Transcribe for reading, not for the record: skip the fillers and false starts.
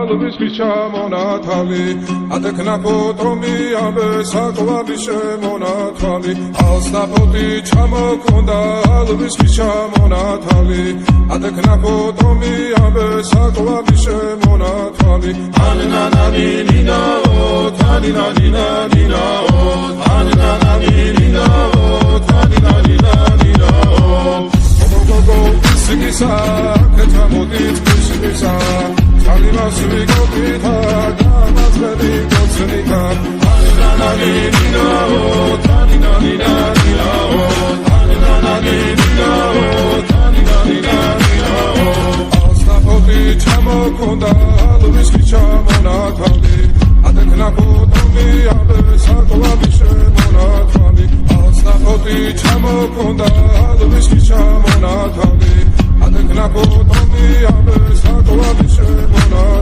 ლვის ჩამონათალი ატექნა ფოტრომი აბე საკვაბი შემონათალი ალსნაფოთი ჩამოქონდა ლვის ჩამონათალი ატექნა ფოტრომი აბე საკვაბი შემონათალი ანანანი ნინაო თანინა ნინა ნინაო ანანანი ნინაო თანინა ნინა ნინაო გოგო სიგისა კეთამოდით ქისისა Alimas vigotita, damas vedigotsnika. Aninani ninao, taninani ninao, aninani ninao, taninani ninao. Alsnapoti chamokonda, lvis chamonatali. Atekna potomi abe sakovabi shemonatali. Alsnapoti chamokonda, lvis chamonatali. Atekna potomi abe sakovabi shemonatali.